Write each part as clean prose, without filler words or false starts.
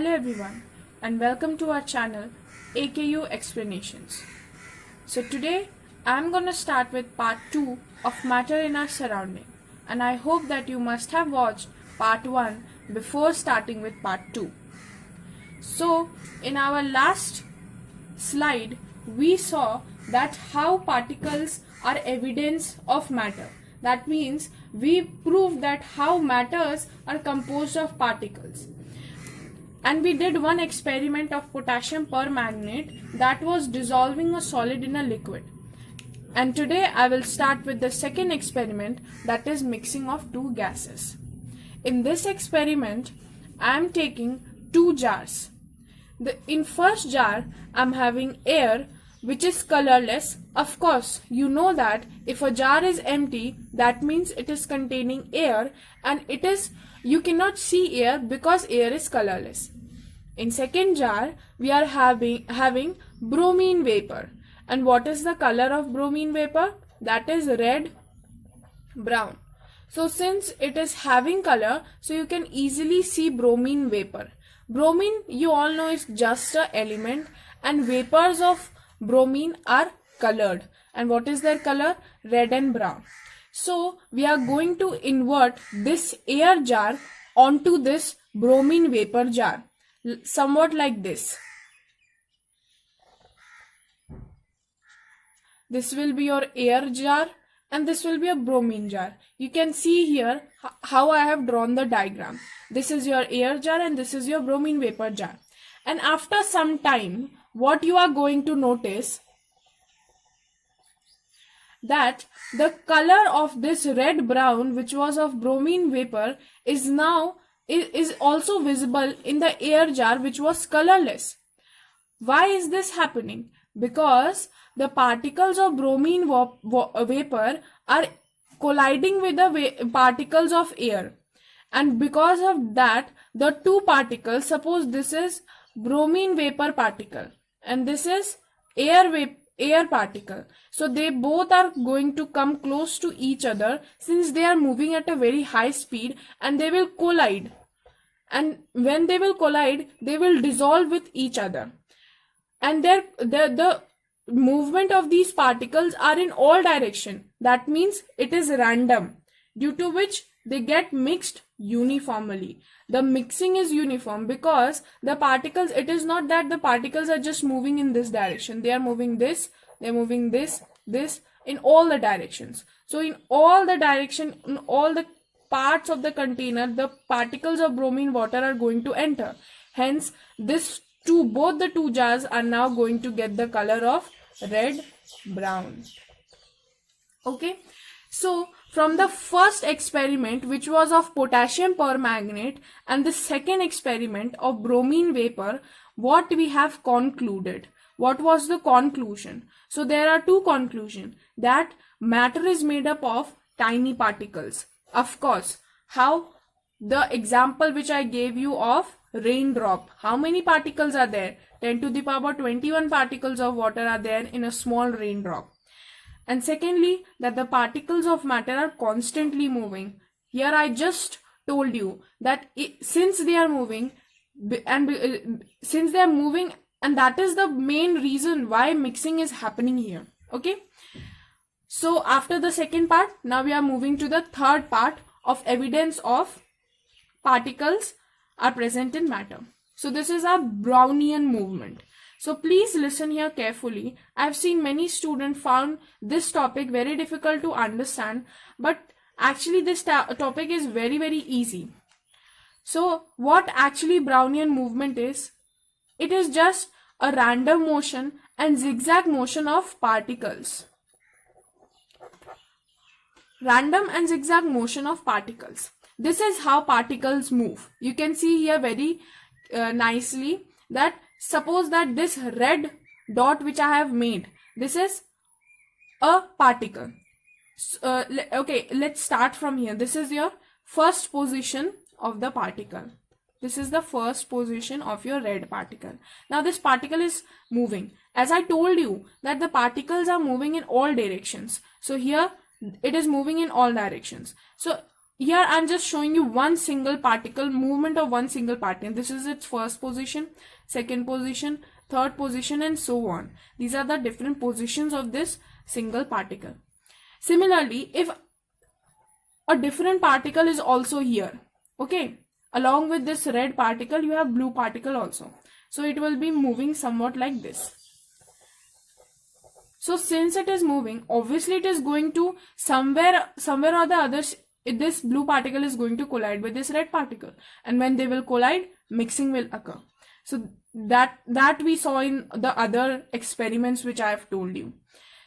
Hello everyone and welcome to our channel AKU Explanations. So today I am going to start with part 2 of Matter in Our Surrounding, and I hope that you must have watched part 1 before starting with part 2. So in our last slide we saw that how particles are evidence of matter. That means we proved that how matters are composed of particles. And we did one experiment of potassium permanganate that was dissolving a solid in a liquid. And today I will start with the second experiment, that is mixing of two gases. In this experiment I am taking two jars. In first jar I am having air which is colorless. Of course, you know that if a jar is empty, that means it is containing air, and you cannot see air because air is colorless. In second jar, we are having bromine vapor. And what is the color of bromine vapor? That is red, brown. So since it is having color, so you can easily see bromine vapor. Bromine, you all know, is just an element, and vapors of bromine are colored. And what is their color? Red and brown. So we are going to invert this air jar onto this bromine vapor jar, somewhat like this. This will be your air jar and this will be a bromine jar. You can see here how I have drawn the diagram. This is your air jar and this is your bromine vapor jar. And after some time, what you are going to notice that the color of this red brown, which was of bromine vapor, is also visible in the air jar, which was colorless. Why is this happening? Because the particles of bromine vapor are colliding with the particles of air, and because of that the two particles, suppose this is bromine vapor particle and this is air particle, so they both are going to come close to each other since they are moving at a very high speed, and they will collide, and when they will collide they will dissolve with each other, and the movement of these particles are in all direction. That means it is random, due to which they get mixed uniformly. The mixing is uniform because the particles, it is not that the particles are just moving in this direction. They are moving this, they are moving this, in all the directions. So in all the direction, in all the parts of the container, the particles of bromine water are going to enter. Hence, both the two jars are now going to get the color of red, brown. Okay. So from the first experiment, which was of potassium permanganate, and the second experiment of bromine vapor, what we have concluded? What was the conclusion? So there are two conclusions, that matter is made up of tiny particles. Of course, how? The example which I gave you of raindrop. How many particles are there? 10 to the power 21 particles of water are there in a small raindrop. And secondly, that the particles of matter are constantly moving. Here I just told you that since they are moving, and that is the main reason why mixing is happening here. Okay. So after the second part, now we are moving to the third part of evidence of particles are present in matter. So this is our Brownian movement. So please listen here carefully. I have seen many students found this topic very difficult to understand, but actually this topic is very, very easy. So what actually Brownian movement is? It is just a random motion and zigzag motion of particles. Random and zigzag motion of particles. This is how particles move. You can see here very nicely that suppose that this red dot which I have made, this is a particle. Okay, let's start from here. This is your first position of the particle. This is the first position of your red particle. Now this particle is moving. As I told you that the particles are moving in all directions. So here it is moving in all directions. So here I'm just showing you one single particle, movement of one single particle. This is its first position, second position, third position, and so on. These are the different positions of this single particle. Similarly, if a different particle is also here, okay, along with this red particle, you have blue particle also. So it will be moving somewhat like this. So since it is moving, obviously it is going to somewhere or the other, this blue particle is going to collide with this red particle, and when they will collide, mixing will occur. So that we saw in the other experiments which I have told you.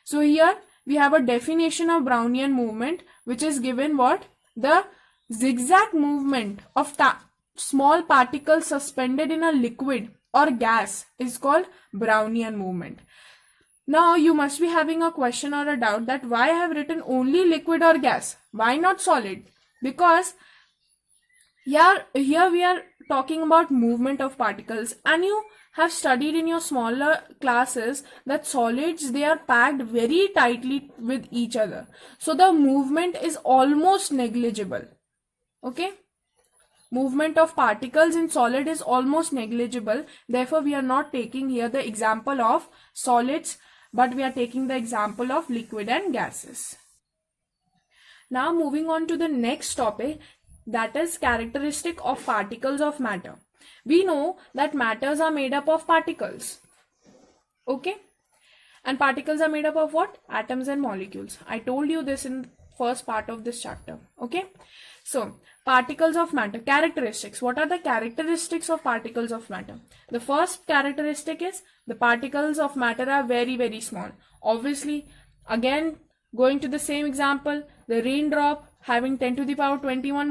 So here we have a definition of Brownian movement, which is given what? The zigzag movement of small particles suspended in a liquid or gas is called Brownian movement. Now you must be having a question or a doubt that why I have written only liquid or gas? Why not solid? Because here we are talking about movement of particles, and you have studied in your smaller classes that solids, they are packed very tightly with each other. So the movement is almost negligible. Okay? Movement of particles in solid is almost negligible. Therefore, we are not taking here the example of solids, but we are taking the example of liquid and gases. Now moving on to the next topic, that is characteristic of particles of matter. We know that matters are made up of particles. Okay? And particles are made up of what? Atoms and molecules. I told you this in first part of this chapter. Okay? So, particles of matter. Characteristics. What are the characteristics of particles of matter? The first characteristic is the particles of matter are very, very small. Obviously, again, going to the same example, the raindrop having 10 to the power 21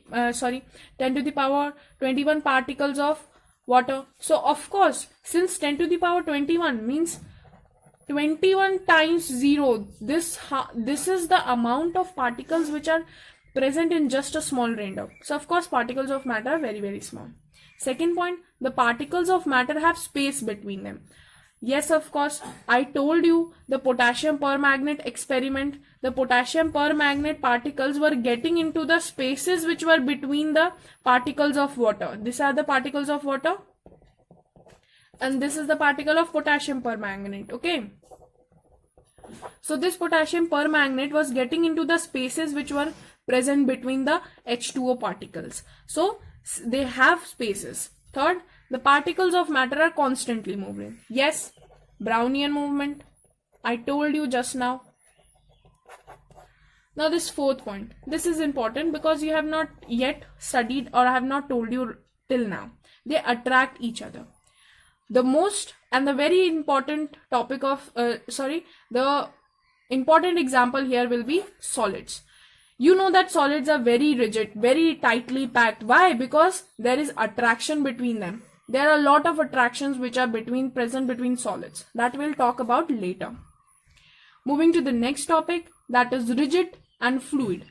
10 to the power 21 particles of water. So of course, since 10 to the power 21 means 21 times 0, this is the amount of particles which are present in just a small raindrop. So of course, particles of matter are very, very small. Second point, the particles of matter have space between them. Yes, of course, I told you the potassium permanganate experiment. The potassium permanganate particles were getting into the spaces which were between the particles of water. These are the particles of water, and this is the particle of potassium permanganate. Okay. So this potassium permanganate was getting into the spaces which were present between the H2O particles. So they have spaces. Third, the particles of matter are constantly moving. Yes, Brownian movement. I told you just now. Now this fourth point. This is important because you have not yet studied, or I have not told you till now. They attract each other. The most and the very important topic of, the important example here will be solids. You know that solids are very rigid, very tightly packed. Why? Because there is attraction between them. There are a lot of attractions which are present between solids. That we'll talk about later. Moving to the next topic, that is rigid and fluid.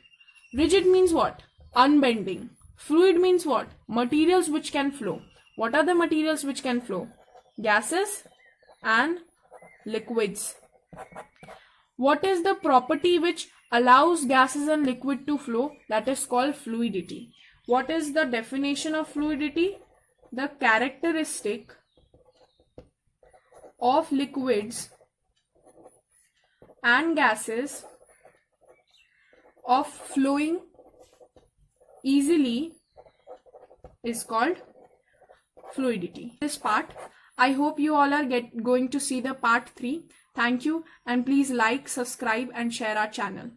Rigid means what? Unbending. Fluid means what? Materials which can flow. What are the materials which can flow? Gases and liquids. What is the property which allows gases and liquid to flow? That is called fluidity. What is the definition of fluidity? The characteristic of liquids and gases of flowing easily is called fluidity. This part, I hope you all are going to see the part 3. Thank you, and please like, subscribe and share our channel.